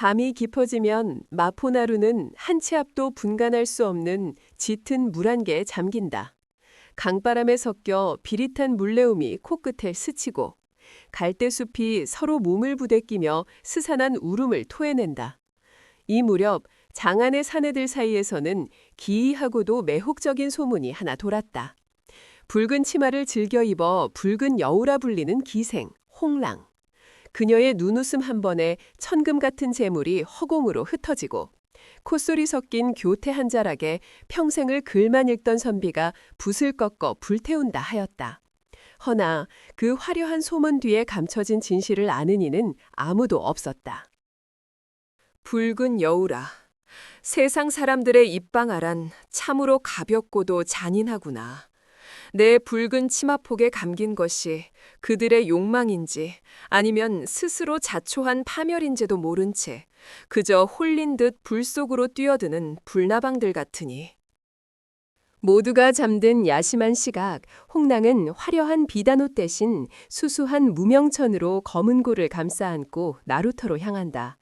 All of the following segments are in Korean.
밤이 깊어지면 마포나루는 한 치 앞도 분간할 수 없는 짙은 물 안개에 잠긴다. 강바람에 섞여 비릿한 물내음이 코끝에 스치고 갈대숲이 서로 몸을 부대끼며 스산한 울음을 토해낸다. 이 무렵 장안의 사내들 사이에서는 기이하고도 매혹적인 소문이 하나 돌았다. 붉은 치마를 즐겨 입어 붉은 여우라 불리는 기생, 홍랑. 그녀의 눈웃음 한 번에 천금 같은 재물이 허공으로 흩어지고 콧소리 섞인 교태 한 자락에 평생을 글만 읽던 선비가 붓을 꺾어 불태운다 하였다. 허나 그 화려한 소문 뒤에 감춰진 진실을 아는 이는 아무도 없었다. 붉은 여우라. 세상 사람들의 입방아란 참으로 가볍고도 잔인하구나. 내 붉은 치마폭에 감긴 것이 그들의 욕망인지 아니면 스스로 자초한 파멸인지도 모른 채 그저 홀린 듯 불 속으로 뛰어드는 불나방들 같으니. 모두가 잠든 야심한 시각, 홍랑은 화려한 비단옷 대신 수수한 무명천으로 검은 고를 감싸 안고 나루터로 향한다.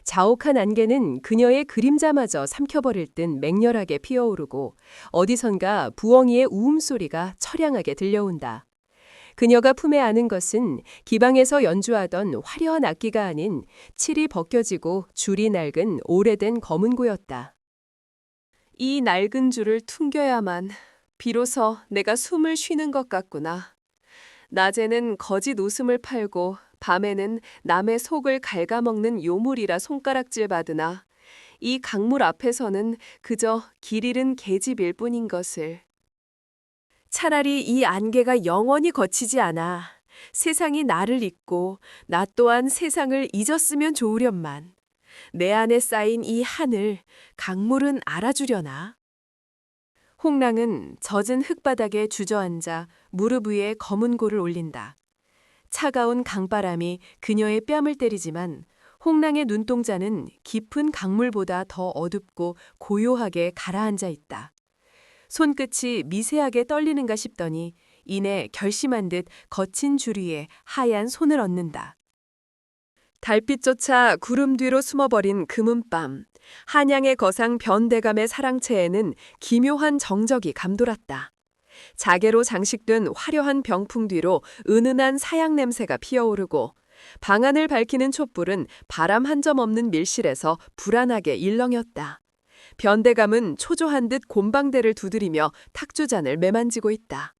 자옥한 안개는 그녀의 그림자마저 삼켜버릴 듯 맹렬하게 피어오르고 어디선가 부엉이의 우음소리가 처량하게 들려온다. 그녀가 품에 안은 것은 기방에서 연주하던 화려한 악기가 아닌 칠이 벗겨지고 줄이 낡은 오래된 검은고였다. 이 낡은 줄을 퉁겨야만 비로소 내가 숨을 쉬는 것 같구나. 낮에는 거짓 웃음을 팔고 밤에는 남의 속을 갉아먹는 요물이라 손가락질 받으나 이 강물 앞에서는 그저 길 잃은 계집일 뿐인 것을. 차라리 이 안개가 영원히 거치지 않아 세상이 나를 잊고 나 또한 세상을 잊었으면 좋으련만. 내 안에 쌓인 이 하늘, 강물은 알아주려나? 홍랑은 젖은 흙바닥에 주저앉아 무릎 위에 검은 고를 올린다. 차가운 강바람이 그녀의 뺨을 때리지만 홍랑의 눈동자는 깊은 강물보다 더 어둡고 고요하게 가라앉아 있다. 손끝이 미세하게 떨리는가 싶더니 이내 결심한 듯 거친 줄 위에 하얀 손을 얹는다. 달빛조차 구름 뒤로 숨어버린 금은밤, 한양의 거상 변대감의 사랑채에는 기묘한 정적이 감돌았다. 자개로 장식된 화려한 병풍 뒤로 은은한 사양 냄새가 피어오르고 방안을 밝히는 촛불은 바람 한 점 없는 밀실에서 불안하게 일렁였다. 변대감은 초조한 듯 곰방대를 두드리며 탁주잔을 매만지고 있다.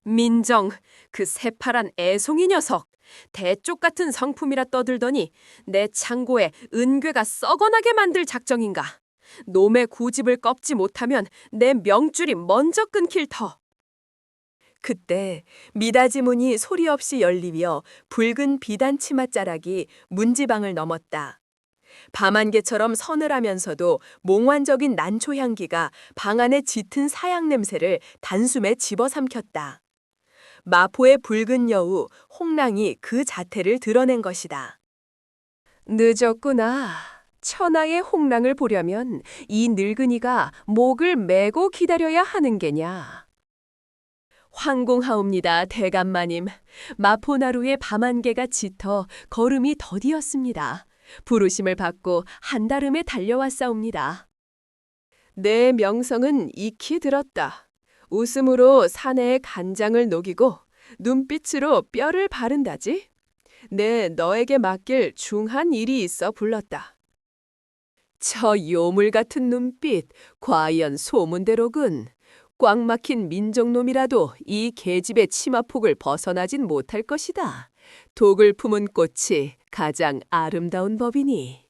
민정, 그 새파란 애송이 녀석! 대쪽 같은 성품이라 떠들더니 내 창고에 은괴가 썩어나게 만들 작정인가? 놈의 고집을 꺾지 못하면 내 명줄이 먼저 끊길 터. 그때 미닫이 문이 소리 없이 열리며 붉은 비단 치맛자락이 문지방을 넘었다. 밤안개처럼 서늘하면서도 몽환적인 난초 향기가 방 안의 짙은 사양 냄새를 단숨에 집어삼켰다. 마포의 붉은 여우 홍랑이 그 자태를 드러낸 것이다. 늦었구나. 천하의 홍랑을 보려면 이 늙은이가 목을 메고 기다려야 하는 게냐. 황공하옵니다, 대감마님. 마포나루의 밤안개가 짙어 걸음이 더디었습니다. 부르심을 받고 한달음에 달려왔사옵니다. 내 명성은 익히 들었다. 웃음으로 사내의 간장을 녹이고 눈빛으로 뼈를 바른다지. 내 너에게 맡길 중한 일이 있어 불렀다. 저 요물 같은 눈빛, 과연 소문대로군. 꽉 막힌 민족놈이라도 이 계집의 치마폭을 벗어나진 못할 것이다. 독을 품은 꽃이 가장 아름다운 법이니.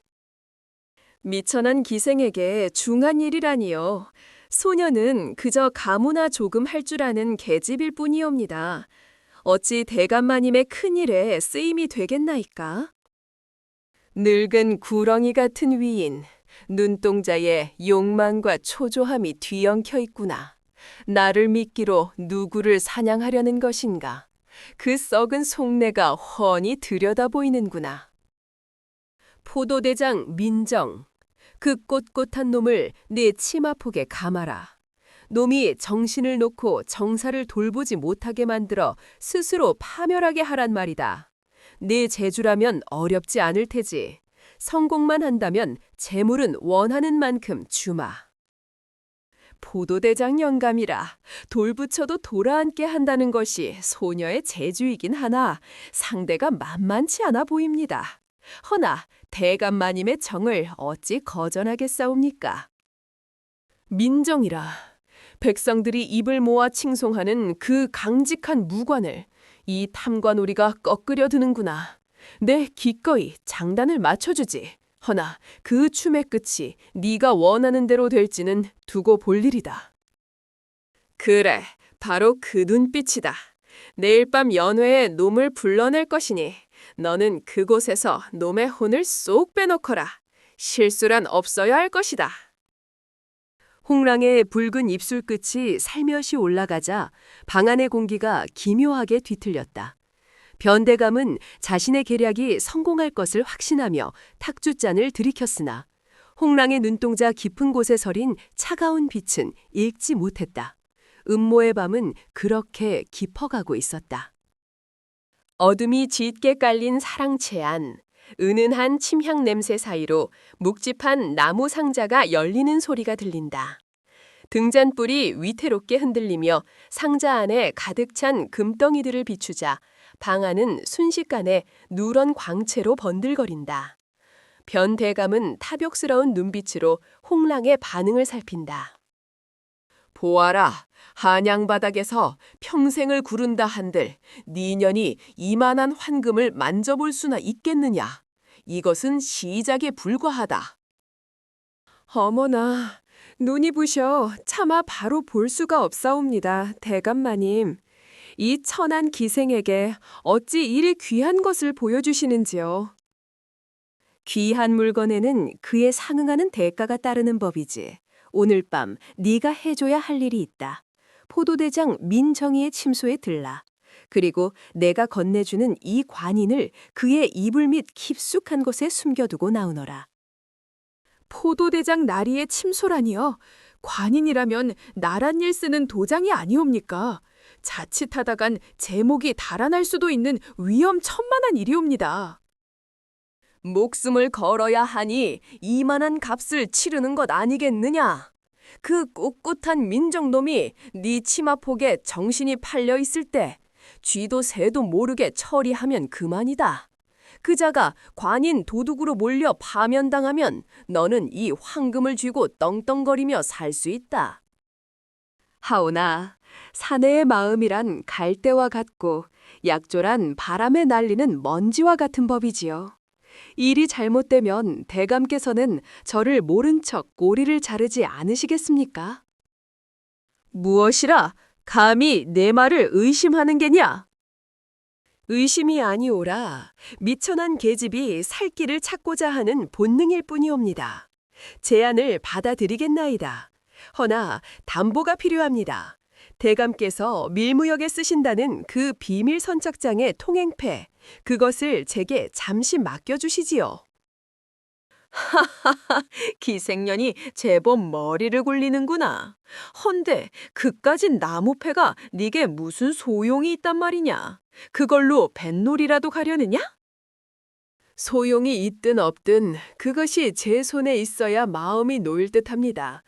미천한 기생에게 중한 일이라니요. 소녀는 그저 가무나 조금 할 줄 아는 계집일 뿐이옵니다. 어찌 대감마님의 큰일에 쓰임이 되겠나이까? 늙은 구렁이 같은 위인, 눈동자에 욕망과 초조함이 뒤엉켜 있구나. 나를 미끼로 누구를 사냥하려는 것인가? 그 썩은 속내가 훤히 들여다 보이는구나. 포도대장 민정, 그 꼿꼿한 놈을 네 치마폭에 감아라. 놈이 정신을 놓고 정사를 돌보지 못하게 만들어 스스로 파멸하게 하란 말이다. 네 재주라면 어렵지 않을 테지. 성공만 한다면 재물은 원하는 만큼 주마. 포도대장 영감이라 돌부처도 돌아앉게 한다는 것이 소녀의 재주이긴 하나 상대가 만만치 않아 보입니다. 허나 대감마님의 정을 어찌 거절하겠사옵니까? 민정이라 백성들이 입을 모아 칭송하는 그 강직한 무관을 이 탐관오리가 꺾으려 드는구나. 내 기꺼이 장단을 맞춰주지. 허나 그 춤의 끝이 네가 원하는 대로 될지는 두고 볼 일이다. 그래, 바로 그 눈빛이다. 내일 밤 연회에 놈을 불러낼 것이니 너는 그곳에서 놈의 혼을 쏙 빼놓거라. 실수란 없어야 할 것이다. 홍랑의 붉은 입술 끝이 살며시 올라가자 방 안의 공기가 기묘하게 뒤틀렸다. 변대감은 자신의 계략이 성공할 것을 확신하며 탁주잔을 들이켰으나 홍랑의 눈동자 깊은 곳에 서린 차가운 빛은 읽지 못했다. 음모의 밤은 그렇게 깊어가고 있었다. 어둠이 짙게 깔린 사랑채 안, 은은한 침향 냄새 사이로 묵직한 나무 상자가 열리는 소리가 들린다. 등잔불이 위태롭게 흔들리며 상자 안에 가득 찬 금덩이들을 비추자 방 안은 순식간에 누런 광채로 번들거린다. 변대감은 탐욕스러운 눈빛으로 홍랑의 반응을 살핀다. 보아라, 한양바닥에서 평생을 구른다 한들 네 년이 이만한 환금을 만져볼 수나 있겠느냐. 이것은 시작에 불과하다. 어머나, 눈이 부셔 차마 바로 볼 수가 없사옵니다, 대감마님. 이 천한 기생에게 어찌 이리 귀한 것을 보여주시는지요. 귀한 물건에는 그에 상응하는 대가가 따르는 법이지. 오늘 밤 네가 해줘야 할 일이 있다. 포도대장 민정이의 침소에 들라. 그리고 내가 건네주는 이 관인을 그의 이불 밑 깊숙한 곳에 숨겨두고 나오너라. 포도대장 나리의 침소라니요? 관인이라면 나란 일 쓰는 도장이 아니옵니까? 자칫하다간 제목이 달아날 수도 있는 위험천만한 일이옵니다. 목숨을 걸어야 하니 이만한 값을 치르는 것 아니겠느냐? 그 꿋꿋한 민정놈이 네 치마폭에 정신이 팔려 있을 때 쥐도 새도 모르게 처리하면 그만이다. 그자가 관인 도둑으로 몰려 파면당하면 너는 이 황금을 쥐고 떵떵거리며 살 수 있다. 하오나 사내의 마음이란 갈대와 같고 약조란 바람에 날리는 먼지와 같은 법이지요. 일이 잘못되면 대감께서는 저를 모른 척 꼬리를 자르지 않으시겠습니까? 무엇이라 감히 내 말을 의심하는 게냐? 의심이 아니오라 미천한 계집이 살 길을 찾고자 하는 본능일 뿐이옵니다. 제안을 받아들이겠나이다. 허나 담보가 필요합니다. 대감께서 밀무역에 쓰신다는 그 비밀 선착장의 통행패, 그것을 제게 잠시 맡겨주시지요. 하하하, 기생년이 제법 머리를 굴리는구나. 헌데 그까진 나무패가 네게 무슨 소용이 있단 말이냐? 그걸로 뱃놀이라도 가려느냐? 소용이 있든 없든 그것이 제 손에 있어야 마음이 놓일 듯합니다.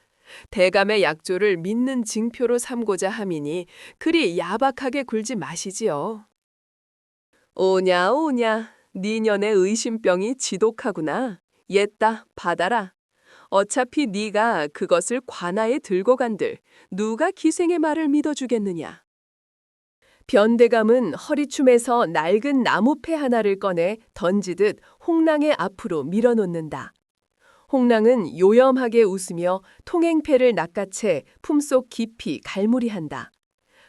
대감의 약조를 믿는 징표로 삼고자 함이니 그리 야박하게 굴지 마시지요. 오냐 오냐, 네 년의 의심병이 지독하구나. 옛다 받아라. 어차피 네가 그것을 관아에 들고 간들 누가 기생의 말을 믿어주겠느냐. 변대감은 허리춤에서 낡은 나무패 하나를 꺼내 던지듯 홍랑의 앞으로 밀어놓는다. 홍랑은 요염하게 웃으며 통행패를 낚아채 품속 깊이 갈무리한다.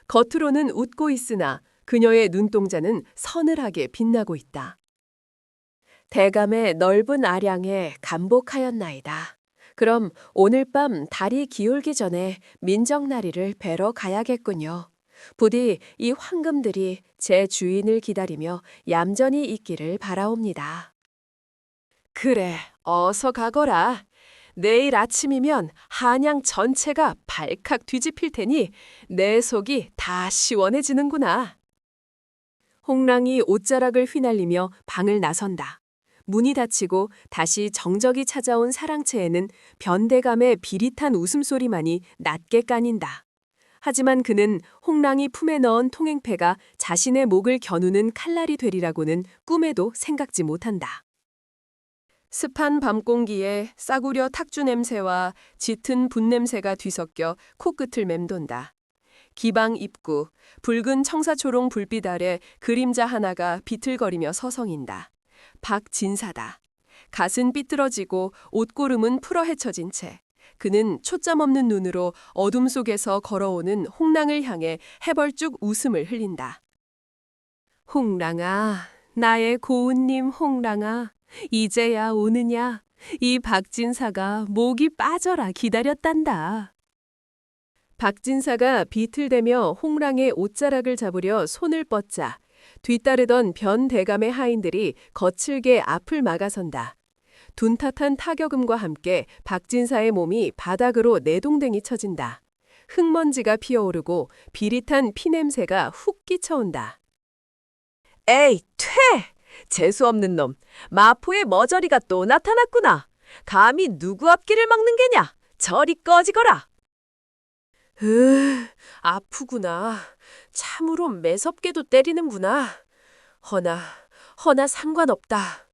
겉으로는 웃고 있으나 그녀의 눈동자는 서늘하게 빛나고 있다. 대감의 넓은 아량에 감복하였나이다. 그럼 오늘 밤 달이 기울기 전에 민정나리를 뵈러 가야겠군요. 부디 이 황금들이 제 주인을 기다리며 얌전히 있기를 바라옵니다. 그래, 어서 가거라. 내일 아침이면 한양 전체가 발칵 뒤집힐 테니 내 속이 다 시원해지는구나. 홍랑이 옷자락을 휘날리며 방을 나선다. 문이 닫히고 다시 정적이 찾아온 사랑채에는 변대감의 비릿한 웃음소리만이 낮게 까닌다. 하지만 그는 홍랑이 품에 넣은 통행패가 자신의 목을 겨누는 칼날이 되리라고는 꿈에도 생각지 못한다. 습한 밤 공기에 싸구려 탁주 냄새와 짙은 분 냄새가 뒤섞여 코끝을 맴돈다. 기방 입구, 붉은 청사초롱 불빛 아래 그림자 하나가 비틀거리며 서성인다. 박진사다. 갓은 삐뚤어지고 옷고름은 풀어헤쳐진 채 그는 초점 없는 눈으로 어둠 속에서 걸어오는 홍랑을 향해 해벌쭉 웃음을 흘린다. 홍랑아, 나의 고운님 홍랑아, 이제야 오느냐? 이 박진사가 목이 빠져라 기다렸단다. 박진사가 비틀대며 홍랑의 옷자락을 잡으려 손을 뻗자 뒤따르던 변대감의 하인들이 거칠게 앞을 막아선다. 둔탁한 타격음과 함께 박진사의 몸이 바닥으로 내동댕이 쳐진다. 흙먼지가 피어오르고 비릿한 피냄새가 훅 끼쳐온다. 에이, 퇴! 재수없는 놈, 마포의 머저리가 또 나타났구나. 감히 누구 앞길을 막는 게냐? 저리 꺼지거라. 아프구나. 참으로 매섭게도 때리는구나. 허나 상관없다.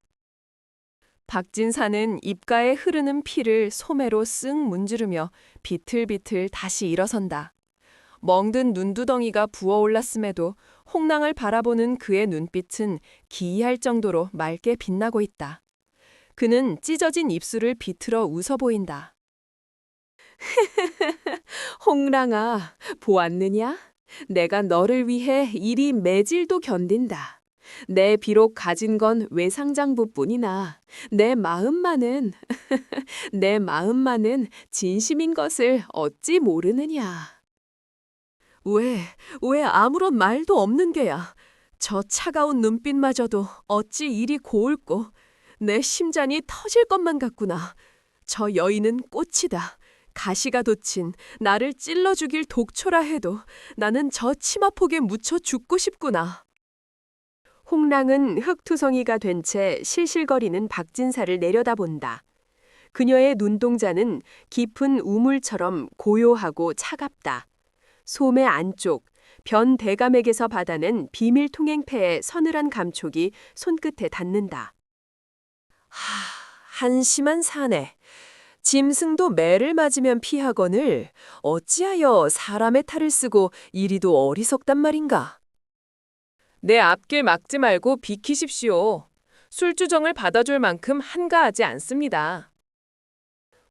박진사는 입가에 흐르는 피를 소매로 쓱 문지르며 비틀비틀 다시 일어선다. 멍든 눈두덩이가 부어올랐음에도 홍랑을 바라보는 그의 눈빛은 기이할 정도로 맑게 빛나고 있다. 그는 찢어진 입술을 비틀어 웃어 보인다. 홍랑아, 보았느냐? 내가 너를 위해 이리 매질도 견딘다. 내 비록 가진 건 외상장부뿐이나 내 마음만은 진심인 것을 어찌 모르느냐. 왜 아무런 말도 없는 게야. 저 차가운 눈빛마저도 어찌 이리 고울꼬. 내 심장이 터질 것만 같구나. 저 여인은 꽃이다. 가시가 돋친 나를 찔러 죽일 독초라 해도 나는 저 치마폭에 묻혀 죽고 싶구나. 홍랑은 흙투성이가 된 채 실실거리는 박진사를 내려다본다. 그녀의 눈동자는 깊은 우물처럼 고요하고 차갑다. 소매 안쪽, 변대감에게서 받아낸 비밀 통행패의 서늘한 감촉이 손끝에 닿는다. 한심한 사내. 짐승도 매를 맞으면 피하거늘 어찌하여 사람의 탈을 쓰고 이리도 어리석단 말인가? 내 앞길 막지 말고 비키십시오. 술주정을 받아줄 만큼 한가하지 않습니다.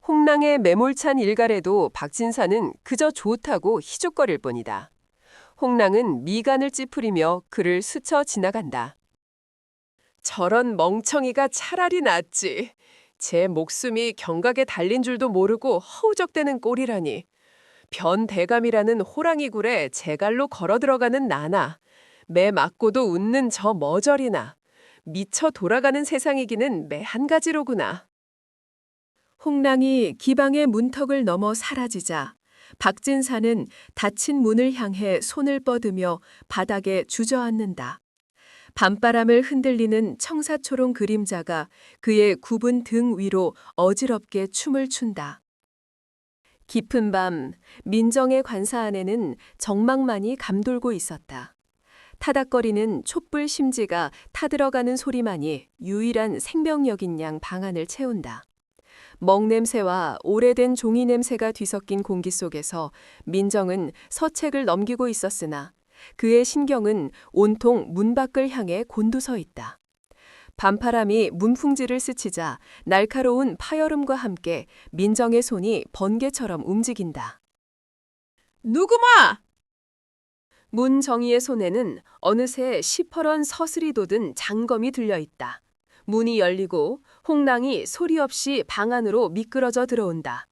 홍랑의 매몰찬 일갈에도 박진사는 그저 좋다고 희죽거릴 뿐이다. 홍랑은 미간을 찌푸리며 그를 스쳐 지나간다. 저런 멍청이가 차라리 낫지. 제 목숨이 경각에 달린 줄도 모르고 허우적대는 꼴이라니. 변대감이라는 호랑이 굴에 제갈로 걸어 들어가는 나나. 매 맞고도 웃는 저 머저리나. 미쳐 돌아가는 세상이기는 매 한 가지로구나. 홍랑이 기방의 문턱을 넘어 사라지자 박진사는 닫힌 문을 향해 손을 뻗으며 바닥에 주저앉는다. 밤바람을 흔들리는 청사초롱 그림자가 그의 굽은 등 위로 어지럽게 춤을 춘다. 깊은 밤 민정의 관사 안에는 정막만이 감돌고 있었다. 타닥거리는 촛불 심지가 타들어가는 소리만이 유일한 생명력인 양 방안을 채운다. 먹냄새와 오래된 종이 냄새가 뒤섞인 공기 속에서 민정은 서책을 넘기고 있었으나 그의 신경은 온통 문 밖을 향해 곤두서 있다. 밤바람이 문풍지를 스치자 날카로운 파열음과 함께 민정의 손이 번개처럼 움직인다. 누구마! 문정희의 손에는 어느새 시퍼런 서슬이 돋은 장검이 들려있다. 문이 열리고 홍랑이 소리 없이 방 안으로 미끄러져 들어온다.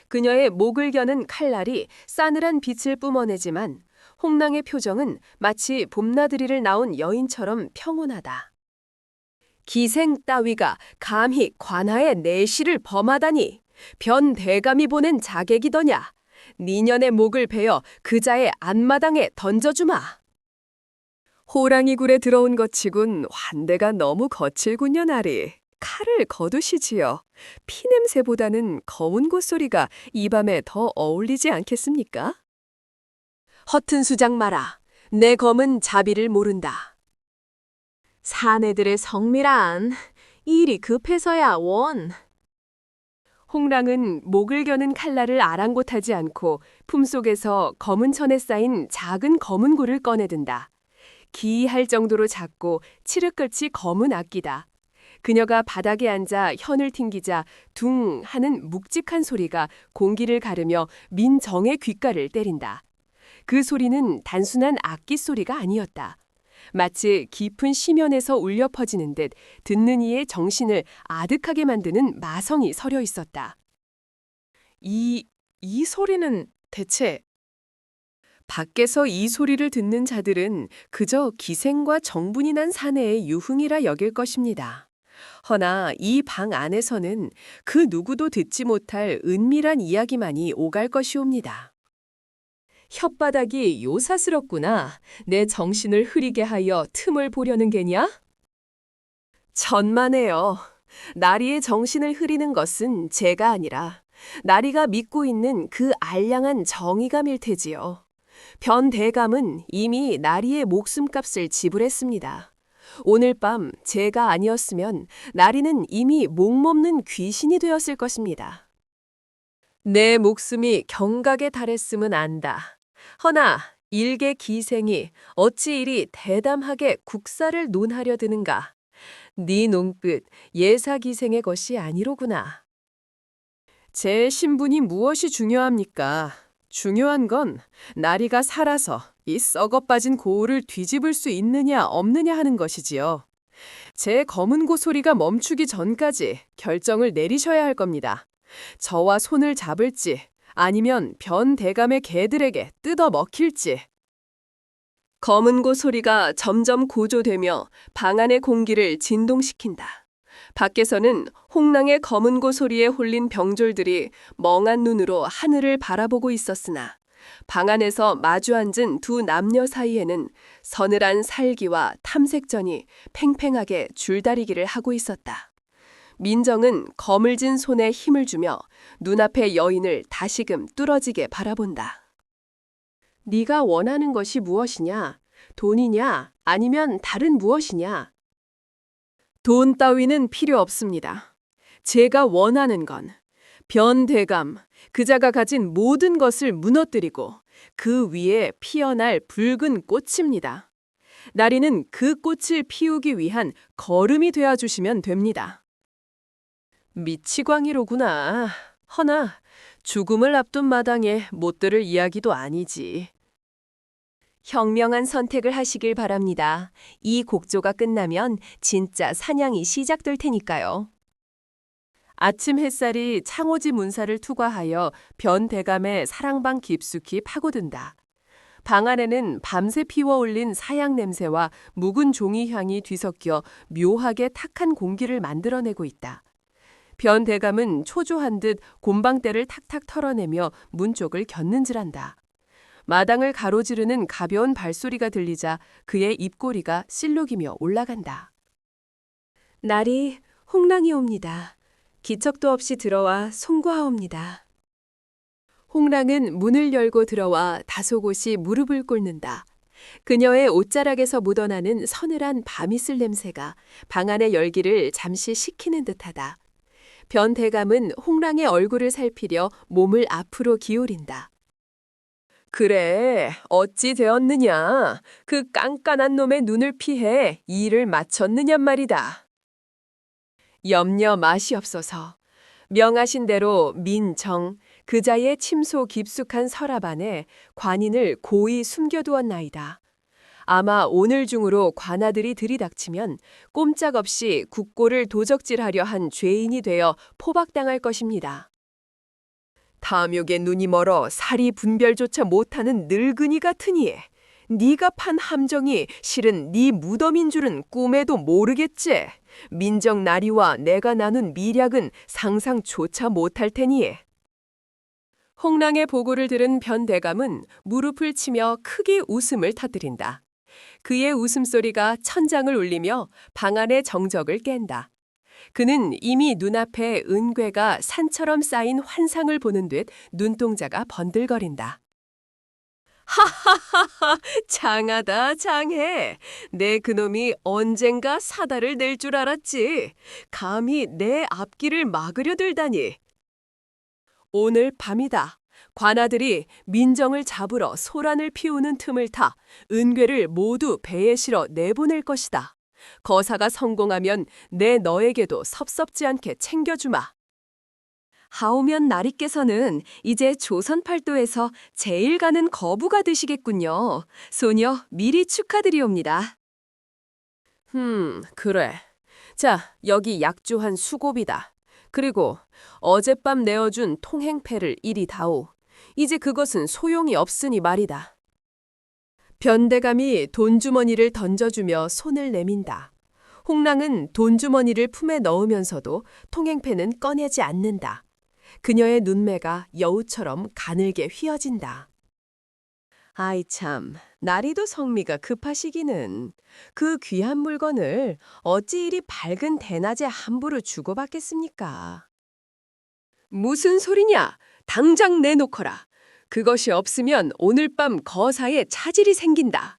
그녀의 목을 겨는 칼날이 싸늘한 빛을 뿜어내지만 홍랑의 표정은 마치 봄나들이를 나온 여인처럼 평온하다. 기생 따위가 감히 관하의 내시를 범하다니 변대감이 보낸 자객이더냐. 니년의 목을 베어 그자의 앞마당에 던져주마. 호랑이 굴에 들어온 것 치군 환대가 너무 거칠군요, 나리. 칼을 거두시지요. 피냄새보다는 검은 고소리가 이 밤에 더 어울리지 않겠습니까? 허튼 수작 마라. 내 검은 자비를 모른다. 사내들의 성미란 일이 급해서야 원. 홍랑은 목을 겨는 칼날을 아랑곳하지 않고 품속에서 검은 천에 쌓인 작은 검은 굴을 꺼내든다. 기이할 정도로 작고 칠흑같이 검은 악기다. 그녀가 바닥에 앉아 현을 튕기자 둥 하는 묵직한 소리가 공기를 가르며 민정의 귓가를 때린다. 그 소리는 단순한 악기 소리가 아니었다. 마치 깊은 심연에서 울려 퍼지는 듯 듣는 이의 정신을 아득하게 만드는 마성이 서려 있었다. 이 소리는 대체... 밖에서 이 소리를 듣는 자들은 그저 기생과 정분이 난 사내의 유흥이라 여길 것입니다. 허나 이 방 안에서는 그 누구도 듣지 못할 은밀한 이야기만이 오갈 것이옵니다. 혓바닥이 요사스럽구나. 내 정신을 흐리게 하여 틈을 보려는 게냐? 천만에요. 나리의 정신을 흐리는 것은 제가 아니라 나리가 믿고 있는 그 알량한 정의감일 테지요. 변대감은 이미 나리의 목숨값을 지불했습니다. 오늘 밤 제가 아니었으면 나리는 이미 목없는 귀신이 되었을 것입니다. 내 목숨이 경각에 달했음은 안다. 허나 일개 기생이 어찌 이리 대담하게 국사를 논하려 드는가. 네 농끝 예사기생의 것이 아니로구나. 제 신분이 무엇이 중요합니까? 중요한 건 나리가 살아서 이 썩어빠진 고을을 뒤집을 수 있느냐 없느냐 하는 것이지요. 제 검은 고소리가 멈추기 전까지 결정을 내리셔야 할 겁니다. 저와 손을 잡을지 아니면 변대감의 개들에게 뜯어 먹힐지. 검은 고소리가 점점 고조되며 방 안의 공기를 진동시킨다. 밖에서는 홍랑의 검은 고소리에 홀린 병졸들이 멍한 눈으로 하늘을 바라보고 있었으나 방 안에서 마주 앉은 두 남녀 사이에는 서늘한 살기와 탐색전이 팽팽하게 줄다리기를 하고 있었다. 민정은 검을 진 손에 힘을 주며 눈앞의 여인을 다시금 뚫어지게 바라본다. 네가 원하는 것이 무엇이냐? 돈이냐? 아니면 다른 무엇이냐? 돈 따위는 필요 없습니다. 제가 원하는 건 변대감, 그자가 가진 모든 것을 무너뜨리고 그 위에 피어날 붉은 꽃입니다. 나리는 그 꽃을 피우기 위한 거름이 되어주시면 됩니다. 미치광이로구나. 허나 죽음을 앞둔 마당에 못 들을 이야기도 아니지. 현명한 선택을 하시길 바랍니다. 이 곡조가 끝나면 진짜 사냥이 시작될 테니까요. 아침 햇살이 창호지 문사를 투과하여 변대감의 사랑방 깊숙이 파고든다. 방 안에는 밤새 피워올린 사양 냄새와 묵은 종이 향이 뒤섞여 묘하게 탁한 공기를 만들어내고 있다. 변대감은 초조한 듯 곰방대를 탁탁 털어내며 문 쪽을 겼는질한다. 마당을 가로지르는 가벼운 발소리가 들리자 그의 입꼬리가 실룩이며 올라간다. 날이 홍랑이 옵니다. 기척도 없이 들어와 송구하옵니다. 홍랑은 문을 열고 들어와 다소곳이 무릎을 꿇는다. 그녀의 옷자락에서 묻어나는 서늘한 밤이슬 냄새가 방 안의 열기를 잠시 식히는 듯하다. 변대감은 홍랑의 얼굴을 살피려 몸을 앞으로 기울인다. 그래, 어찌 되었느냐? 그 깐깐한 놈의 눈을 피해 일을 마쳤느냔 말이다. 염려 마시옵소서. 명하신 대로 민정, 그자의 침소 깊숙한 서랍 안에 관인을 고이 숨겨두었나이다. 아마 오늘 중으로 관아들이 들이닥치면 꼼짝없이 국고를 도적질하려 한 죄인이 되어 포박당할 것입니다. 탐욕에 눈이 멀어 사리 분별조차 못하는 늙은이 같으니 네가 판 함정이 실은 네 무덤인 줄은 꿈에도 모르겠지. 민정 나리와 내가 나눈 미략은 상상조차 못할 테니. 홍랑의 보고를 들은 변대감은 무릎을 치며 크게 웃음을 터뜨린다. 그의 웃음소리가 천장을 울리며 방 안의 정적을 깬다. 그는 이미 눈앞에 은괴가 산처럼 쌓인 환상을 보는 듯 눈동자가 번들거린다. 하하하하, 장하다, 장해. 내 그놈이 언젠가 사다를 낼 줄 알았지. 감히 내 앞길을 막으려 들다니. 오늘 밤이다. 관아들이 민정을 잡으러 소란을 피우는 틈을 타 은괴를 모두 배에 실어 내보낼 것이다. 거사가 성공하면 내 너에게도 섭섭지 않게 챙겨주마. 하오면 나리께서는 이제 조선팔도에서 제일 가는 거부가 되시겠군요. 소녀 미리 축하드리옵니다. 그래. 자, 여기 약주한 수고비다. 그리고 어젯밤 내어준 통행패를 이리 다오. 이제 그것은 소용이 없으니 말이다. 변대감이 돈주머니를 던져주며 손을 내민다. 홍랑은 돈주머니를 품에 넣으면서도 통행패는 꺼내지 않는다. 그녀의 눈매가 여우처럼 가늘게 휘어진다. 아이 참, 나리도 성미가 급하시기는. 그 귀한 물건을 어찌 이리 밝은 대낮에 함부로 주고받겠습니까? 무슨 소리냐? 당장 내놓거라. 그것이 없으면 오늘 밤 거사에 차질이 생긴다.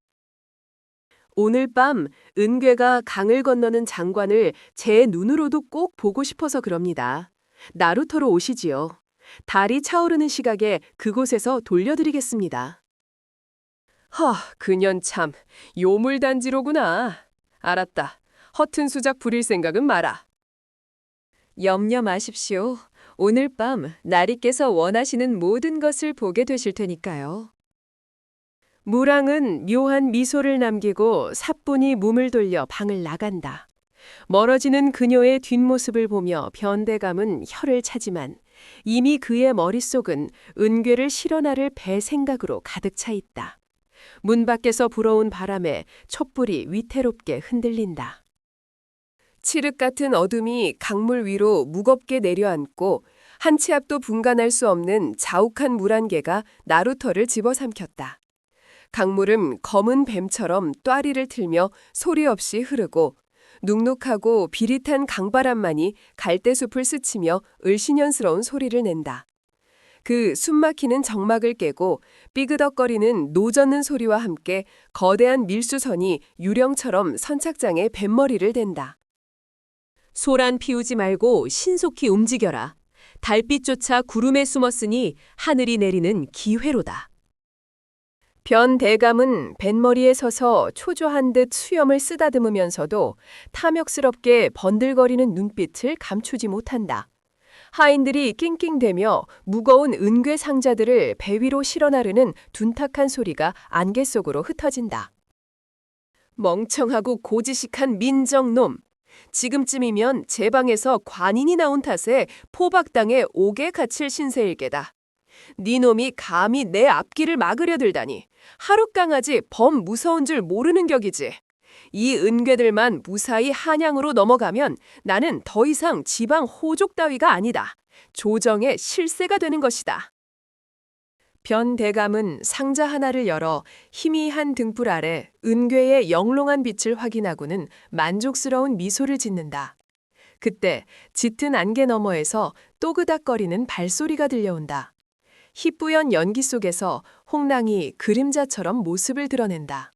오늘 밤 은괴가 강을 건너는 장관을 제 눈으로도 꼭 보고 싶어서 그럽니다. 나루터로 오시지요. 달이 차오르는 시각에 그곳에서 돌려드리겠습니다. 그년 참 요물단지로구나. 알았다. 허튼 수작 부릴 생각은 마라. 염려 마십시오. 오늘 밤 나리께서 원하시는 모든 것을 보게 되실 테니까요. 무랑은 묘한 미소를 남기고 사뿐히 몸을 돌려 방을 나간다. 멀어지는 그녀의 뒷모습을 보며 변대감은 혀를 차지만 이미 그의 머릿속은 은괴를 실어나를 배 생각으로 가득 차 있다. 문 밖에서 불어온 바람에 촛불이 위태롭게 흔들린다. 칠흑 같은 어둠이 강물 위로 무겁게 내려앉고 한 치 앞도 분간할 수 없는 자욱한 물 한 개가 나루터를 집어삼켰다. 강물은 검은 뱀처럼 또아리를 틀며 소리 없이 흐르고 눅눅하고 비릿한 강바람만이 갈대숲을 스치며 을신연스러운 소리를 낸다. 그 숨막히는 정막을 깨고 삐그덕거리는 노젓는 소리와 함께 거대한 밀수선이 유령처럼 선착장에 뱃머리를 댄다. 소란 피우지 말고 신속히 움직여라. 달빛조차 구름에 숨었으니 하늘이 내리는 기회로다. 변대감은 뱃머리에 서서 초조한 듯 수염을 쓰다듬으면서도 탐욕스럽게 번들거리는 눈빛을 감추지 못한다. 하인들이 낑낑대며 무거운 은괴 상자들을 배 위로 실어나르는 둔탁한 소리가 안개 속으로 흩어진다. 멍청하고 고지식한 민정놈. 지금쯤이면 제 방에서 관인이 나온 탓에 포박당에 옥에 갇힐 신세일게다. 네 놈이 감히 내 앞길을 막으려 들다니. 하룻강아지 범 무서운 줄 모르는 격이지. 이 은괴들만 무사히 한양으로 넘어가면 나는 더 이상 지방 호족 따위가 아니다. 조정의 실세가 되는 것이다. 변대감은 상자 하나를 열어 희미한 등불 아래 은괴의 영롱한 빛을 확인하고는 만족스러운 미소를 짓는다. 그때 짙은 안개 너머에서 또그닥거리는 발소리가 들려온다. 희뿌연 연기 속에서 홍랑이 그림자처럼 모습을 드러낸다.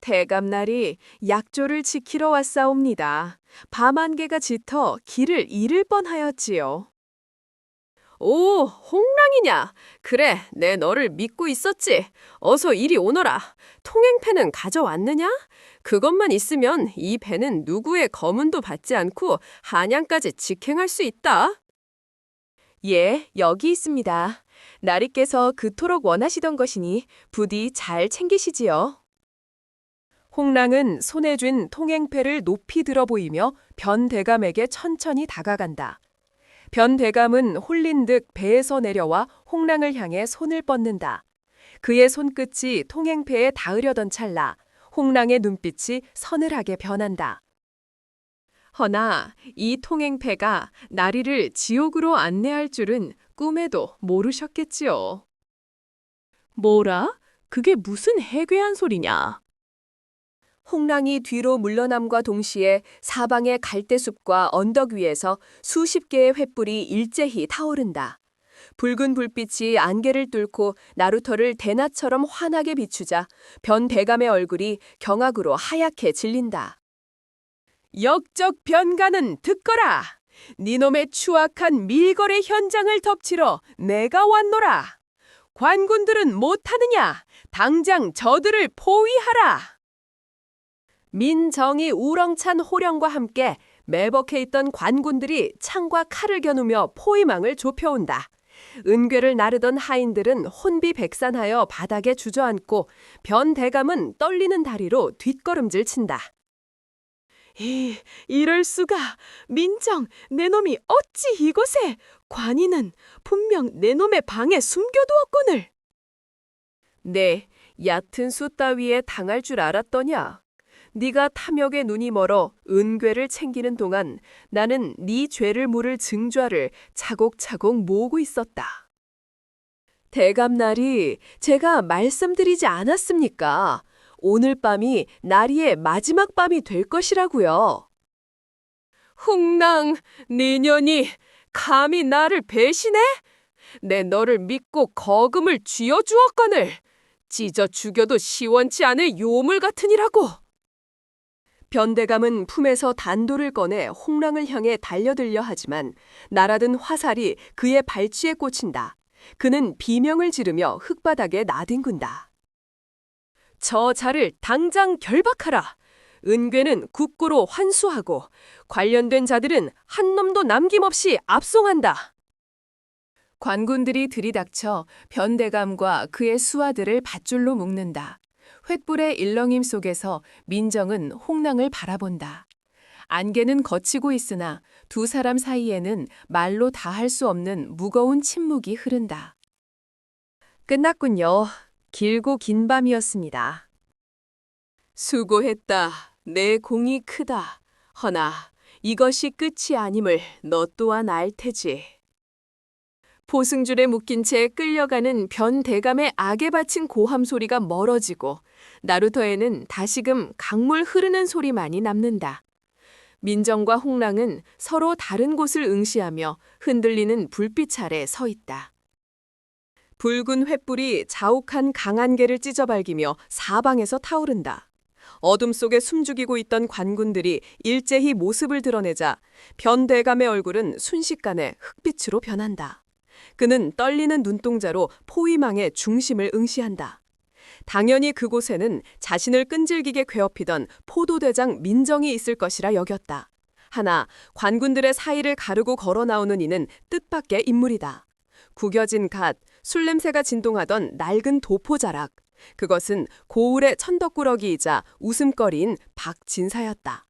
대감날이 약조를 지키러 왔사옵니다. 밤 안개가 짙어 길을 잃을 뻔하였지요. 오, 홍랑이냐? 그래, 내 너를 믿고 있었지. 어서 이리 오너라. 통행패는 가져왔느냐? 그것만 있으면 이 배는 누구의 검은도 받지 않고 한양까지 직행할 수 있다. 예, 여기 있습니다. 나리께서 그토록 원하시던 것이니 부디 잘 챙기시지요. 홍랑은 손에 쥔 통행패를 높이 들어 보이며 변대감에게 천천히 다가간다. 변대감은 홀린 듯 배에서 내려와 홍랑을 향해 손을 뻗는다. 그의 손끝이 통행패에 닿으려던 찰나 홍랑의 눈빛이 서늘하게 변한다. 허나 이 통행패가 나리를 지옥으로 안내할 줄은 꿈에도 모르셨겠지요. 뭐라? 그게 무슨 해괴한 소리냐? 홍랑이 뒤로 물러남과 동시에 사방의 갈대숲과 언덕 위에서 수십 개의 횃불이 일제히 타오른다. 붉은 불빛이 안개를 뚫고 나루터를 대낮처럼 환하게 비추자 변대감의 얼굴이 경악으로 하얗게 질린다. 역적 변가는 듣거라. 니놈의 추악한 밀거래 현장을 덮치러 내가 왔노라. 관군들은 못하느냐? 당장 저들을 포위하라. 민정이 우렁찬 호령과 함께 매복해 있던 관군들이 창과 칼을 겨누며 포위망을 좁혀온다. 은괴를 나르던 하인들은 혼비백산하여 바닥에 주저앉고 변대감은 떨리는 다리로 뒷걸음질 친다. 이럴 수가. 민정, 내 놈이 어찌 이곳에. 관이는 분명 내 놈의 방에 숨겨두었거늘. 네, 얕은 수 따위에 당할 줄 알았더냐. 네가 탐욕에 눈이 멀어 은괴를 챙기는 동안 나는 네 죄를 물을 증좌를 차곡차곡 모으고 있었다. 대감날이 제가 말씀드리지 않았습니까? 오늘 밤이 나리의 마지막 밤이 될 것이라고요. 홍랑, 네 년이 감히 나를 배신해? 내 너를 믿고 거금을 쥐어주었거늘. 찢어 죽여도 시원치 않을 요물 같으니라고. 변대감은 품에서 단도를 꺼내 홍랑을 향해 달려들려 하지만 날아든 화살이 그의 발치에 꽂힌다. 그는 비명을 지르며 흙바닥에 나뒹군다. 저 자를 당장 결박하라. 은괴는 국고로 환수하고 관련된 자들은 한 놈도 남김없이 압송한다. 관군들이 들이닥쳐 변대감과 그의 수하들을 밧줄로 묶는다. 횃불의 일렁임 속에서 민정은 홍랑을 바라본다. 안개는 걷히고 있으나 두 사람 사이에는 말로 다 할 수 없는 무거운 침묵이 흐른다. 끝났군요. 길고 긴 밤이었습니다. 수고했다. 내 공이 크다. 허나 이것이 끝이 아님을 너 또한 알 테지. 포승줄에 묶인 채 끌려가는 변대감의 악에 바친 고함 소리가 멀어지고 나루터에는 다시금 강물 흐르는 소리만이 남는다. 민정과 홍랑은 서로 다른 곳을 응시하며 흔들리는 불빛 아래 서 있다. 붉은 횃불이 자욱한 강안개를 찢어발기며 사방에서 타오른다. 어둠 속에 숨죽이고 있던 관군들이 일제히 모습을 드러내자 변대감의 얼굴은 순식간에 흑빛으로 변한다. 그는 떨리는 눈동자로 포위망의 중심을 응시한다. 당연히 그곳에는 자신을 끈질기게 괴롭히던 포도대장 민정이 있을 것이라 여겼다. 하나 관군들의 사이를 가르고 걸어 나오는 이는 뜻밖의 인물이다. 구겨진 갓, 술냄새가 진동하던 낡은 도포자락. 그것은 고을의 천덕꾸러기이자 웃음거리인 박진사였다.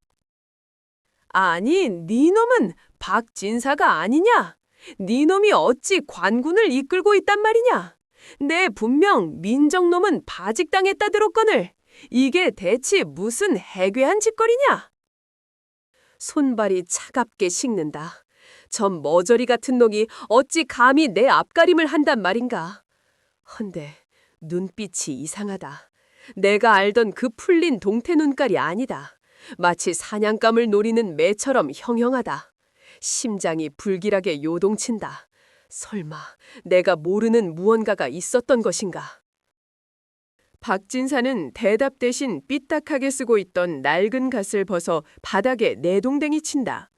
아니, 네 놈은 박진사가 아니냐? 네 놈이 어찌 관군을 이끌고 있단 말이냐? 내 분명 민정놈은 바직당했다 들었거늘. 이게 대체 무슨 해괴한 짓거리냐? 손발이 차갑게 식는다. 저 머저리 같은 놈이 어찌 감히 내 앞가림을 한단 말인가? 헌데 눈빛이 이상하다. 내가 알던 그 풀린 동태 눈깔이 아니다. 마치 사냥감을 노리는 매처럼 형형하다. 심장이 불길하게 요동친다. 설마 내가 모르는 무언가가 있었던 것인가? 박진사는 대답 대신 삐딱하게 쓰고 있던 낡은 갓을 벗어 바닥에 내동댕이 친다.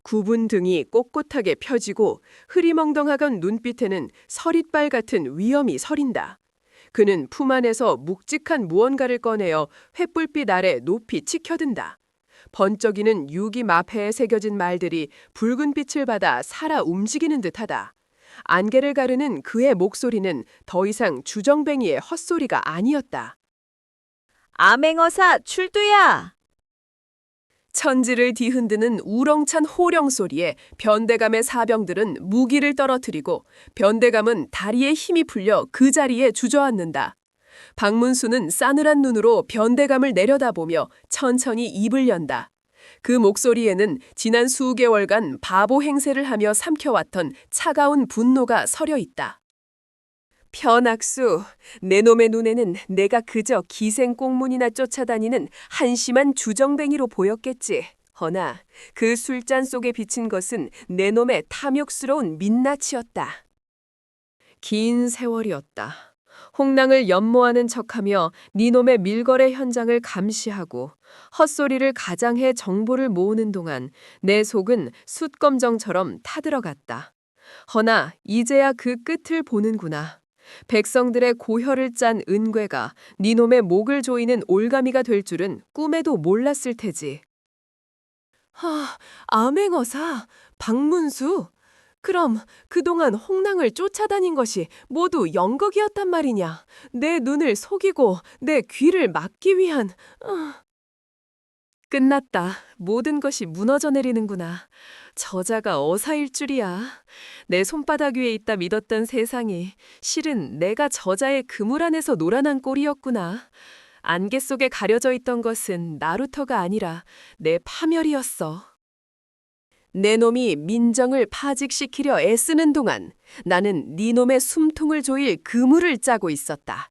굽은 등이 꼿꼿하게 펴지고 흐리멍덩하건 눈빛에는 서릿발 같은 위험이 서린다. 그는 품 안에서 묵직한 무언가를 꺼내어 횃불빛 아래 높이 치켜든다. 번쩍이는 유기 마패에 새겨진 말들이 붉은 빛을 받아 살아 움직이는 듯하다. 안개를 가르는 그의 목소리는 더 이상 주정뱅이의 헛소리가 아니었다. 암행어사 출두야! 천지를 뒤흔드는 우렁찬 호령 소리에 변대감의 사병들은 무기를 떨어뜨리고 변대감은 다리에 힘이 풀려 그 자리에 주저앉는다. 박문수는 싸늘한 눈으로 변대감을 내려다보며 천천히 입을 연다. 그 목소리에는 지난 수개월간 바보 행세를 하며 삼켜왔던 차가운 분노가 서려 있다. 편악수, 내 놈의 눈에는 내가 그저 기생 꽁문이나 쫓아다니는 한심한 주정뱅이로 보였겠지. 허나 그 술잔 속에 비친 것은 내 놈의 탐욕스러운 민낯이었다. 긴 세월이었다. 홍랑을 연모하는 척하며 니놈의 밀거래 현장을 감시하고 헛소리를 가장해 정보를 모으는 동안 내 속은 숯검정처럼 타들어갔다. 허나 이제야 그 끝을 보는구나. 백성들의 고혈을 짠 은괴가 니놈의 목을 조이는 올가미가 될 줄은 꿈에도 몰랐을 테지. 암행어사, 박문수. 그럼 그동안 홍랑을 쫓아다닌 것이 모두 연극이었단 말이냐. 내 눈을 속이고 내 귀를 막기 위한... 끝났다. 모든 것이 무너져 내리는구나. 저자가 어사일 줄이야. 내 손바닥 위에 있다 믿었던 세상이 실은 내가 저자의 그물 안에서 놀아난 꼴이었구나. 안개 속에 가려져 있던 것은 나루터가 아니라 내 파멸이었어. 내 놈이 민정을 파직시키려 애쓰는 동안 나는 네 놈의 숨통을 조일 그물을 짜고 있었다.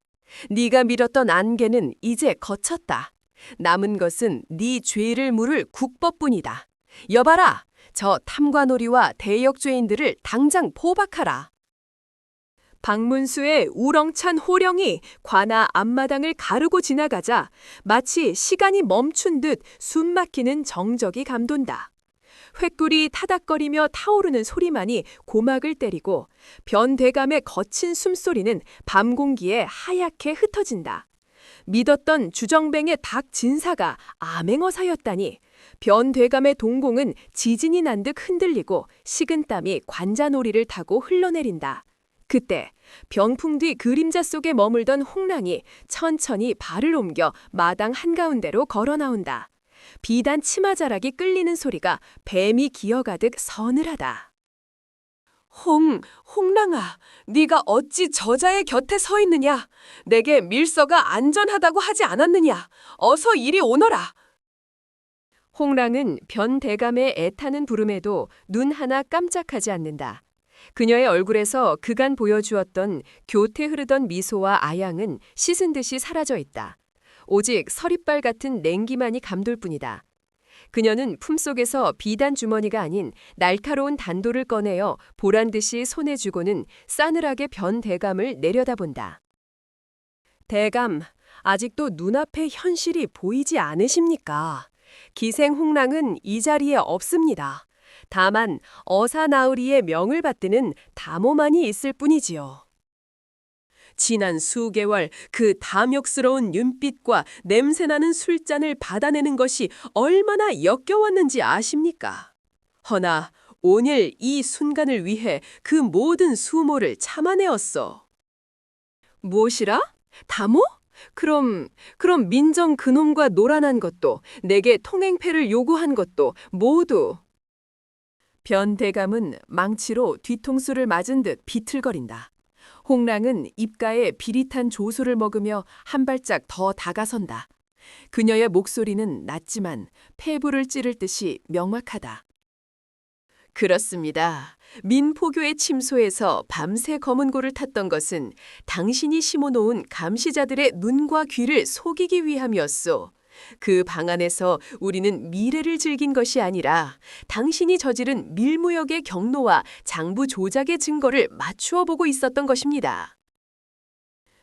네가 밀었던 안개는 이제 거쳤다. 남은 것은 네 죄를 물을 국법뿐이다. 여봐라, 저 탐관오리와 대역죄인들을 당장 포박하라. 박문수의 우렁찬 호령이 관아 앞마당을 가르고 지나가자 마치 시간이 멈춘 듯 숨막히는 정적이 감돈다. 횃불이 타닥거리며 타오르는 소리만이 고막을 때리고 변대감의 거친 숨소리는 밤 공기에 하얗게 흩어진다. 믿었던 주정뱅의 닭 진사가 암행어사였다니. 변대감의 동공은 지진이 난 듯 흔들리고 식은땀이 관자놀이를 타고 흘러내린다. 그때 병풍 뒤 그림자 속에 머물던 홍랑이 천천히 발을 옮겨 마당 한가운데로 걸어 나온다. 비단 치마자락이 끌리는 소리가 뱀이 기어가듯 서늘하다. 홍랑아, 네가 어찌 저자의 곁에 서 있느냐? 내게 밀서가 안전하다고 하지 않았느냐? 어서 이리 오너라. 홍랑은 변대감의 애타는 부름에도 눈 하나 깜짝하지 않는다. 그녀의 얼굴에서 그간 보여주었던 교태 흐르던 미소와 아양은 씻은 듯이 사라져 있다. 오직 서리빨 같은 냉기만이 감돌 뿐이다. 그녀는 품속에서 비단 주머니가 아닌 날카로운 단도를 꺼내어 보란듯이 손에 쥐고는 싸늘하게 변대감을 내려다본다. 대감, 아직도 눈앞의 현실이 보이지 않으십니까? 기생 홍랑은 이 자리에 없습니다. 다만 어사나으리의 명을 받드는 다모만이 있을 뿐이지요. 지난 수개월 그 탐욕스러운 윤빛과 냄새나는 술잔을 받아내는 것이 얼마나 역겨웠는지 아십니까? 허나 오늘 이 순간을 위해 그 모든 수모를 참아내었소. 무엇이라? 다모? 그럼 민정 그놈과 놀아난 것도 내게 통행패를 요구한 것도 모두... 변대감은 망치로 뒤통수를 맞은 듯 비틀거린다. 홍랑은 입가에 비릿한 조소를 먹으며 한 발짝 더 다가선다. 그녀의 목소리는 낮지만 폐부를 찌를 듯이 명확하다. 그렇습니다. 민포교의 침소에서 밤새 검은 고를 탔던 것은 당신이 심어놓은 감시자들의 눈과 귀를 속이기 위함이었소. 그 방 안에서 우리는 미래를 즐긴 것이 아니라 당신이 저지른 밀무역의 경로와 장부 조작의 증거를 맞추어 보고 있었던 것입니다.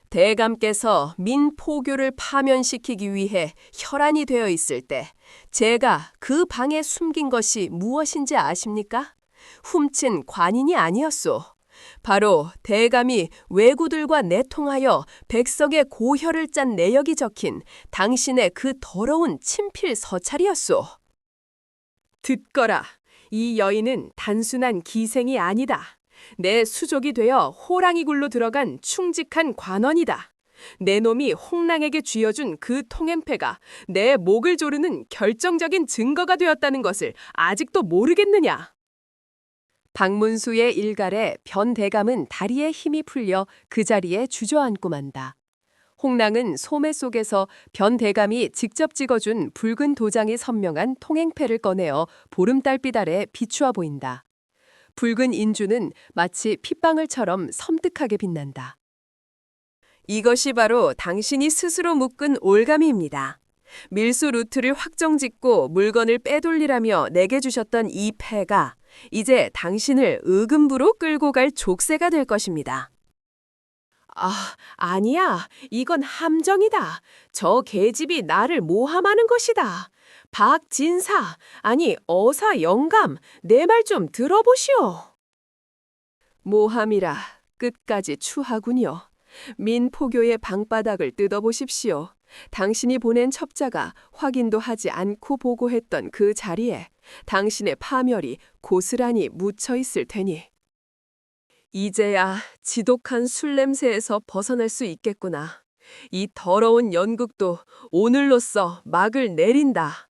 대감께서 민포교를 파면시키기 위해 혈안이 되어 있을 때 제가 그 방에 숨긴 것이 무엇인지 아십니까? 훔친 관인이 아니었소. 바로 대감이 왜구들과 내통하여 백성의 고혈을 짠 내역이 적힌 당신의 그 더러운 친필 서찰이었소. 듣거라. 이 여인은 단순한 기생이 아니다. 내 수족이 되어 호랑이 굴로 들어간 충직한 관원이다. 내 놈이 홍랑에게 쥐어준 그 통행패가 내 목을 조르는 결정적인 증거가 되었다는 것을 아직도 모르겠느냐? 박문수의 일갈에 변대감은 다리에 힘이 풀려 그 자리에 주저앉고 만다. 홍랑은 소매 속에서 변대감이 직접 찍어준 붉은 도장이 선명한 통행패를 꺼내어 보름달빛 아래 비추어 보인다. 붉은 인주는 마치 핏방울처럼 섬뜩하게 빛난다. 이것이 바로 당신이 스스로 묶은 올가미입니다. 밀수 루트를 확정짓고 물건을 빼돌리라며 내게 주셨던 이 패가 이제 당신을 의금부로 끌고 갈 족쇄가 될 것입니다. 아니야. 이건 함정이다. 저 계집이 나를 모함하는 것이다. 박진사, 아니 어사 영감, 내 말 좀 들어보시오. 모함이라 끝까지 추하군요. 민포교의 방바닥을 뜯어보십시오. 당신이 보낸 첩자가 확인도 하지 않고 보고했던 그 자리에 당신의 파멸이 고스란히 묻혀 있을 테니. 이제야 지독한 술 냄새에서 벗어날 수 있겠구나. 이 더러운 연극도 오늘로써 막을 내린다.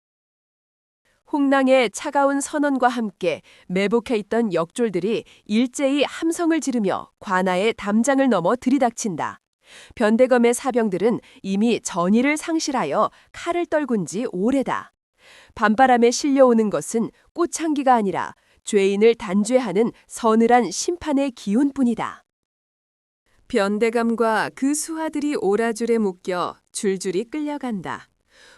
홍랑의 차가운 선언과 함께 매복해 있던 역졸들이 일제히 함성을 지르며 관아의 담장을 넘어 들이닥친다. 변대검의 사병들은 이미 전의를 상실하여 칼을 떨군 지 오래다. 밤바람에 실려오는 것은 꽃향기가 아니라 죄인을 단죄하는 서늘한 심판의 기운뿐이다. 변대감과 그 수하들이 오라줄에 묶여 줄줄이 끌려간다.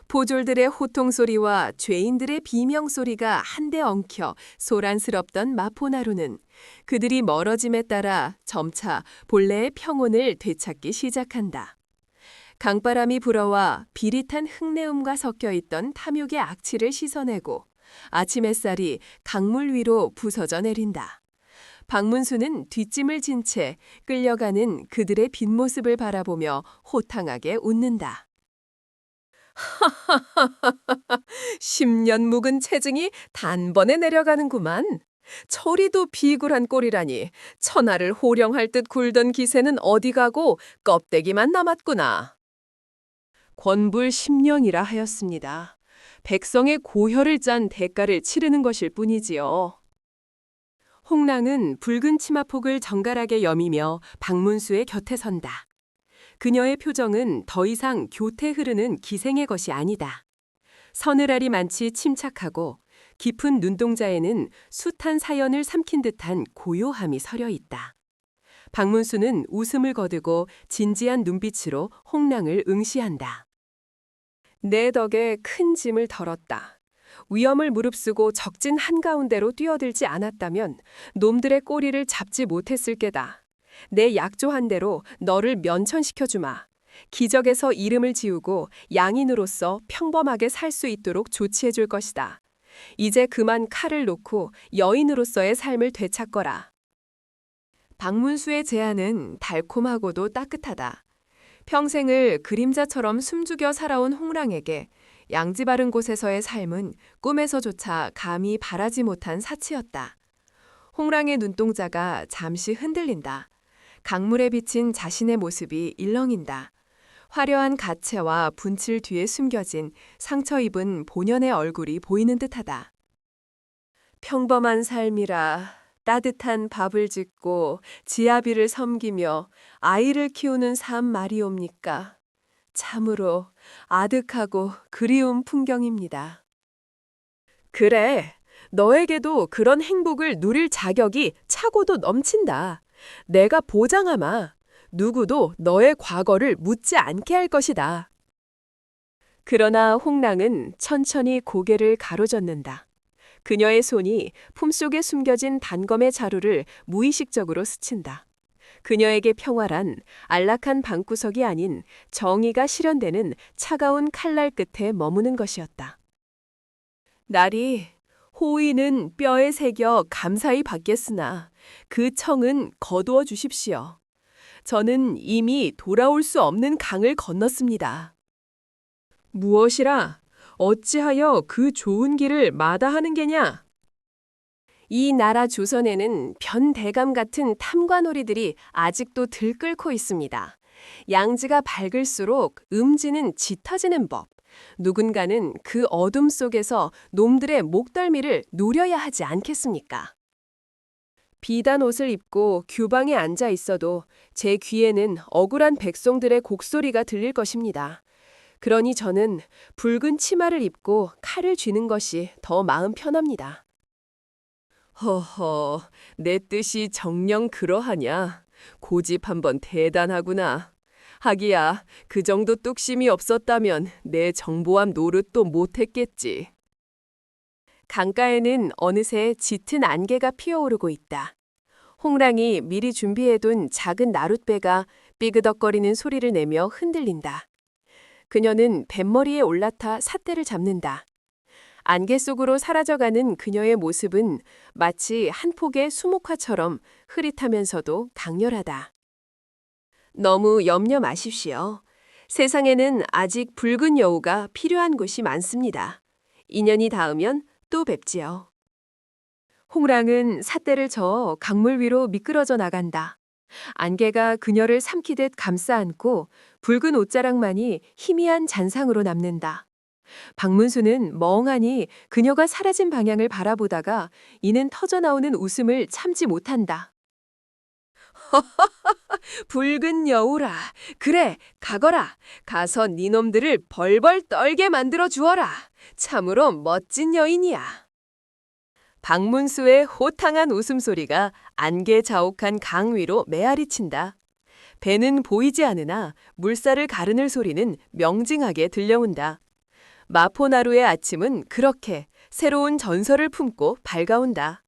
보졸들의 호통소리와 죄인들의 비명소리가 한데 엉켜 소란스럽던 마포나루는 그들이 멀어짐에 따라 점차 본래의 평온을 되찾기 시작한다. 강바람이 불어와 비릿한 흙내음과 섞여 있던 탐욕의 악취를 씻어내고 아침 햇살이 강물 위로 부서져 내린다. 박문수는 뒷짐을 진 채 끌려가는 그들의 빈모습을 바라보며 호탕하게 웃는다. 10년 묵은 체증이 단번에 내려가는구만. 저리도 비굴한 꼴이라니. 천하를 호령할 듯 굴던 기세는 어디 가고 껍데기만 남았구나. 권불 10년이라 하였습니다. 백성의 고혈을 짠 대가를 치르는 것일 뿐이지요. 홍랑은 붉은 치마폭을 정갈하게 여미며 박문수의 곁에 선다. 그녀의 표정은 더 이상 교태 흐르는 기생의 것이 아니다. 서늘알이 많지 침착하고 깊은 눈동자에는 숱한 사연을 삼킨 듯한 고요함이 서려 있다. 박문수는 웃음을 거두고 진지한 눈빛으로 홍랑을 응시한다. 내 덕에 큰 짐을 덜었다. 위험을 무릅쓰고 적진 한가운데로 뛰어들지 않았다면 놈들의 꼬리를 잡지 못했을 게다. 내 약조한 대로 너를 면천시켜주마. 기적에서 이름을 지우고 양인으로서 평범하게 살 수 있도록 조치해 줄 것이다. 이제 그만 칼을 놓고 여인으로서의 삶을 되찾거라. 박문수의 제안은 달콤하고도 따뜻하다. 평생을 그림자처럼 숨죽여 살아온 홍랑에게 양지 바른 곳에서의 삶은 꿈에서조차 감히 바라지 못한 사치였다. 홍랑의 눈동자가 잠시 흔들린다. 강물에 비친 자신의 모습이 일렁인다. 화려한 가채와 분칠 뒤에 숨겨진 상처 입은 본연의 얼굴이 보이는 듯하다. 평범한 삶이라 따뜻한 밥을 짓고 지아비를 섬기며 아이를 키우는 삶 말이옵니까? 참으로 아득하고 그리운 풍경입니다. 그래, 너에게도 그런 행복을 누릴 자격이 차고도 넘친다. 내가 보장하마. 누구도 너의 과거를 묻지 않게 할 것이다. 그러나 홍랑은 천천히 고개를 가로젓는다. 그녀의 손이 품속에 숨겨진 단검의 자루를 무의식적으로 스친다. 그녀에게 평화란 안락한 방구석이 아닌 정의가 실현되는 차가운 칼날 끝에 머무는 것이었다. 날이 호의는 뼈에 새겨 감사히 받겠으나 그 청은 거두어 주십시오. 저는 이미 돌아올 수 없는 강을 건넜습니다. 무엇이라? 어찌하여 그 좋은 길을 마다하는 게냐? 이 나라 조선에는 변대감 같은 탐관오리들이 아직도 들끓고 있습니다. 양지가 밝을수록 음지는 짙어지는 법. 누군가는 그 어둠 속에서 놈들의 목덜미를 노려야 하지 않겠습니까? 비단 옷을 입고 규방에 앉아 있어도 제 귀에는 억울한 백성들의 곡소리가 들릴 것입니다. 그러니 저는 붉은 치마를 입고 칼을 쥐는 것이 더 마음 편합니다. 허허, 내 뜻이 정녕 그러하냐? 고집 한번 대단하구나. 하기야, 그 정도 뚝심이 없었다면 내 정보함 노릇도 못했겠지. 강가에는 어느새 짙은 안개가 피어오르고 있다. 홍랑이 미리 준비해둔 작은 나룻배가 삐그덕거리는 소리를 내며 흔들린다. 그녀는 뱃머리에 올라타 삿대를 잡는다. 안개 속으로 사라져가는 그녀의 모습은 마치 한 폭의 수목화처럼 흐릿하면서도 강렬하다. 너무 염려 마십시오. 세상에는 아직 붉은 여우가 필요한 곳이 많습니다. 인연이 닿으면 또 뵙지요. 홍랑은 삿대를 저어 강물 위로 미끄러져 나간다. 안개가 그녀를 삼키듯 감싸 안고 붉은 옷자락만이 희미한 잔상으로 남는다. 박문수는 멍하니 그녀가 사라진 방향을 바라보다가 이는 터져나오는 웃음을 참지 못한다. 붉은 여우라. 그래, 가거라. 가서 니놈들을 벌벌 떨게 만들어 주어라. 참으로 멋진 여인이야. 박문수의 호탕한 웃음소리가 안개 자욱한 강 위로 메아리친다. 배는 보이지 않으나 물살을 가르는 소리는 명징하게 들려온다. 마포나루의 아침은 그렇게 새로운 전설을 품고 밝아온다.